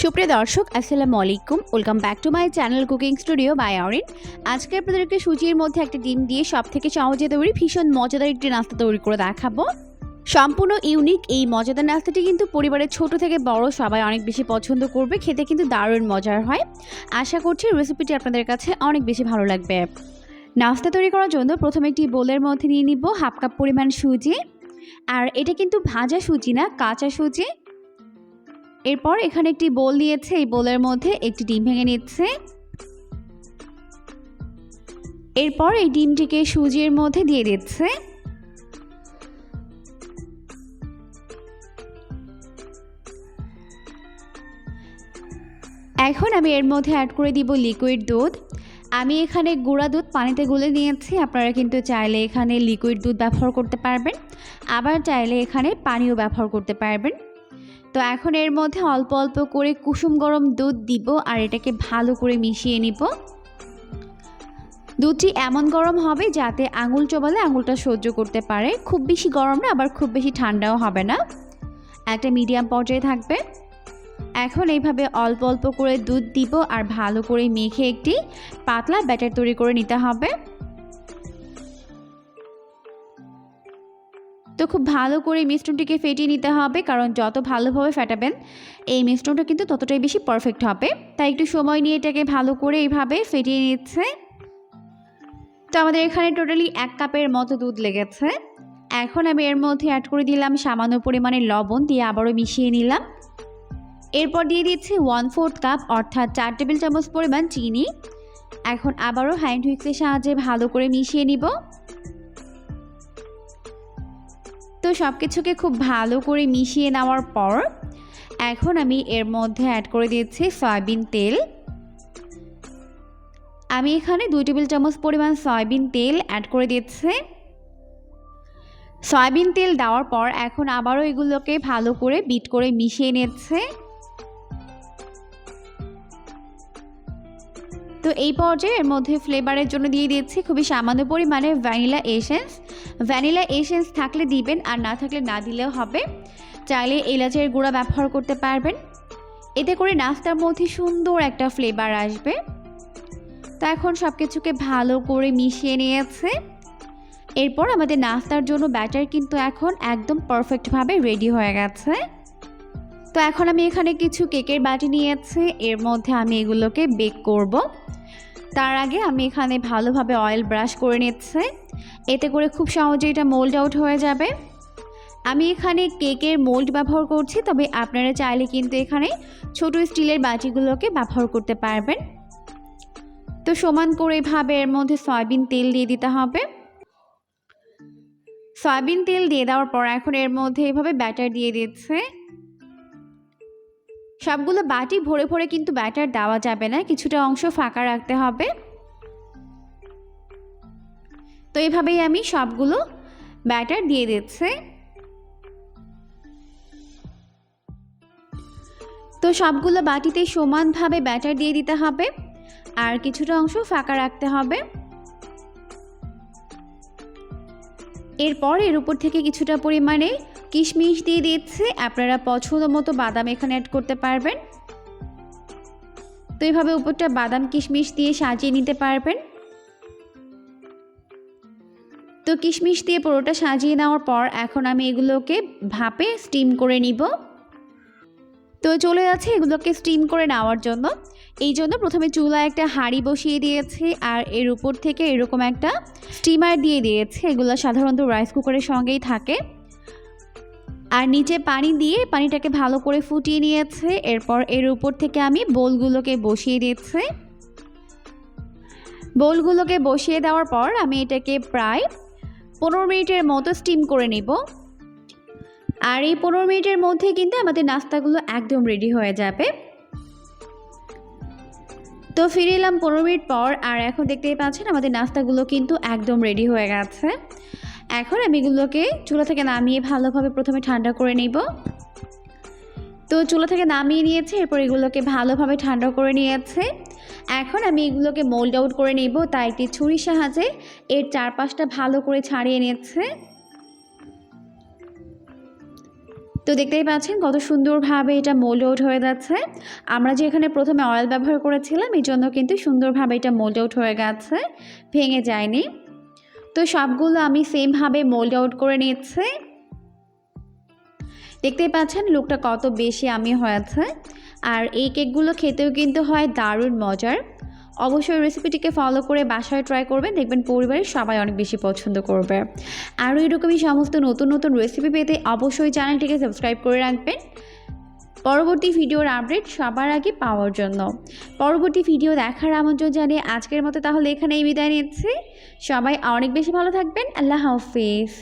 সুপ্রিয় দর্শক আসসালামু আলাইকুম, welcome back to my channel cooking studio by Arin. আজকে আপনাদেরকে সুজির মধ্যে একটা ডিম দিয়ে সবথেকে সহজে তৈরি ভীষণ মজাদার একটি নাস্তা তৈরি করে দেখাবো। সম্পূর্ণ ইউনিক এই মজাদার নাস্তাটি কিন্তু পরিবারের ছোট থেকে বড় সবাই অনেক বেশি পছন্দ করবে, খেতে কিন্তু দারুণ মজার হয়। আশা করছি রেসিপিটি আপনাদের কাছে অনেক বেশি ভালো লাগবে। নাস্তা তৈরি করার জন্য প্রথমে একটি বোলের মধ্যে নিয়ে নিব হাফ কাপ পরিমাণ সুজি, আর এটা কিন্তু ভাজা সুজি না, কাঁচা সুজি। এরপর এখানে একটি বোল নিয়েছে, এই বোলের মধ্যে একটি ডিম ভেঙে নিচ্ছে। এরপর এই ডিমটিকে সুজির মধ্যে দিয়ে দিচ্ছে। এখন আমি এর মধ্যে অ্যাড করে দিব লিকুইড দুধ। আমি এখানে গুঁড়া দুধ পানিতে গুলে নিয়েছি, আপনারা কিন্তু চাইলে এখানে লিকুইড দুধ ব্যবহার করতে পারবেন, আবার চাইলে এখানে পানিও ব্যবহার করতে পারবেন। তো এখন এর মধ্যে অল্প অল্প করে কুসুম গরম দুধ দিব আর এটাকে ভালো করে মিশিয়ে নিব। দুধটি এমন গরম হবে যাতে আঙুল চোবালে আঙুলটা সহ্য করতে পারে, খুব বেশি গরম না আবার খুব বেশি ঠান্ডাও হবে না, একটা মিডিয়াম পর্যায়ে থাকবে। এখন এইভাবে অল্প অল্প করে দুধ দিব আর ভালো করে মেখে একটি পাতলা ব্যাটার তৈরি করে নিতে হবে। তো খুব ভালো করে মিশ্রণটিকে ফেটিয়ে নিতে হবে, কারণ যত ভালোভাবে ফেটাবেন এই মিশ্রণটা কিন্তু ততটাই বেশি পারফেক্ট হবে। তাই একটু সময় নিয়ে এটাকে ভালো করে এইভাবে ফেটিয়ে নিচ্ছে। তো আমাদের এখানে টোটালি 1 কাপের মতো দুধ লেগেছে। এখন আমি এর মধ্যে অ্যাড করে দিলাম সামান্য পরিমাণে লবণ, দিয়ে আবারও মিশিয়ে নিলাম। এরপর দিয়ে দিচ্ছি 1/4 কাপ অর্থাৎ 4 টেবিল চামচ পরিমাণ চিনি। এখন আবারও হ্যান্ড হুইক্সের সাহায্যে ভালো করে মিশিয়ে নিব। তো সব কিছুকে খুব ভালো করে মিশিয়ে নেওয়ার পর এখন আমি এর মধ্যে অ্যাড করে দিচ্ছি সয়াবিন তেল। আমি এখানে 2 টেবিল চামচ পরিমাণ সয়াবিন তেল অ্যাড করে দিচ্ছি। সয়াবিন তেল দেওয়ার পর এখন আবারও এগুলোকে ভালো করে বিট করে মিশিয়ে নিচ্ছে। তো এই পর্যায়ে এর মধ্যে ফ্লেভারের জন্য দিয়ে দিচ্ছি খুবই সামান্য পরিমাণে ভ্যানিলা এসেন্স। ভ্যানিলা এসেন্স থাকলে দিবেন, আর না থাকলে না দিলেও হবে। চাইলে এলাচের গুঁড়া ব্যবহার করতে পারবেন, এতে করে নাস্তার মধ্যে সুন্দর একটা ফ্লেভার আসবে। তো এখন সব কিছুকে ভালো করে মিশিয়ে নিয়েছে। এরপর আমাদের নাস্তার জন্য ব্যাটার কিন্তু এখন একদম পারফেক্টভাবে রেডি হয়ে গেছে। তো এখন আমি এখানে কিছু কেকের বাটি নিয়েছি, এর মধ্যে আমি এগুলোকে বেক করব। তার আগে আমি এখানে ভালোভাবে অয়েল ব্রাশ করে নিচ্ছি, এতে করে খুব সহজে এটা মোল্ড আউট হয়ে যাবে। আমি এখানে কেকের মোল্ড ব্যবহার করছি, তবে আপনারা চাইলে কিন্তু এখানে ছোট স্টিলের বাটিগুলোকে ব্যবহার করতে পারবেন। তো সমান করে এভাবে এর মধ্যে সয়াবিন তেল দিয়ে দিতে হবে। সয়াবিন তেল দিয়ে দেওয়ার পর এখন এর মধ্যে এভাবে ব্যাটার দিয়ে দিচ্ছে। সবগুলো বাটি ভরে ভরে কিন্তু ব্যাটার দেওয়া যাবে না, কিছুটা অংশ ফাঁকা রাখতে হবে। তো এইভাবেই আমি সবগুলো ব্যাটার দিয়ে দিচ্ছি। তো সবগুলো বাটিতে সমানভাবে ব্যাটার দিয়ে দিতে হবে আর কিছুটা অংশ ফাঁকা রাখতে হবে। এরপর এর উপর থেকে কিছুটা পরিমাণে কিশমিশ দিয়ে দিচ্ছে, আপনারা পছন্দ মতো বাদাম এখানে অ্যাড করতে পারবেন। তো এইভাবে উপরটা বাদাম কিশমিশ দিয়ে সাজিয়ে নিতে পারবেন। তো কিশমিশ দিয়ে পুরোটা সাজিয়ে নেওয়ার পর এখন আমি এগুলোকে ভাপে স্টিম করে নিব। তো চলে যাচ্ছে এগুলোকে স্টিম করে নেওয়ার জন্য। এই জন্য প্রথমে চুলায় একটা হাঁড়ি বসিয়ে দিয়েছি আর এর উপর থেকে এরকম একটা স্টিমার দিয়ে দিয়েছি। এগুলো সাধারণত রাইস কুকারের সঙ্গেই থাকে। আর নিচে পানি দিয়ে পানিটাকে ভালো করে ফুটিয়ে নিয়েছে। এরপর এর উপর থেকে আমি বোলগুলোকে বসিয়ে দিচ্ছি। বোলগুলোকে বসিয়ে দেওয়ার পর আমি এটাকে প্রায় 15 মিনিটের মতো স্টিম করে নেব। আর এই 15 মিনিটের মধ্যে কিন্তু আমাদের নাস্তাগুলো একদম রেডি হয়ে যাবে। তো ফিরে এলাম 15 মিনিট পর, আর এখন দেখতেই পাচ্ছেন আমাদের নাস্তাগুলো কিন্তু একদম রেডি হয়ে গেছে। এখন আমি এগুলোকে চুলা থেকে নামিয়ে ভালোভাবে প্রথমে ঠান্ডা করে নেব। তো চুলা থেকে নামিয়ে নিয়েছে, এরপর এগুলোকে ভালোভাবে ঠান্ডা করে নিয়েছে। এখন আমি এগুলোকে মোল্ড আউট করে নেব, তাই একটি ছুরির সাহায্যে এর চারপাশটা ভালো করে ছাড়িয়ে নিচ্ছে। তো দেখতেই পাচ্ছেন কত সুন্দরভাবে এটা মোল্ড আউট হয়ে যাচ্ছে। আমরা যে এখানে প্রথমে অয়েল ব্যবহার করেছিলাম এই জন্য কিন্তু সুন্দরভাবে এটা মোল্ড আউট হয়ে গেছে, ভেঙে যায়নি। তো সবগুলো আমি সেমভাবে মোল্ড আউট করে নিচ্ছি। দেখতেই পাচ্ছেন লুকটা কত বেশি আমি হয়েছে। আর এই কেকগুলো খেতেও কিন্তু হয় দারুণ মজার। অবশ্যই রেসিপিটিকে ফলো করে বাসায় ট্রাই করবেন, দেখবেন পরিবারের সবাই অনেক বেশি পছন্দ করবে। আরও এরকমই সমস্ত নতুন নতুন রেসিপি পেতে অবশ্যই চ্যানেলটিকে সাবস্ক্রাইব করে রাখবেন পরবর্তী ভিডিওর আপডেট সবার আগে পাওয়ার জন্য। পরবর্তী ভিডিও দেখার আমন্ত্রণ জানিয়ে আজকের মতো তাহলে এখানেই বিদায় নিচ্ছি। সবাই অনেক বেশি ভালো থাকবেন। আল্লাহ হাফেজ।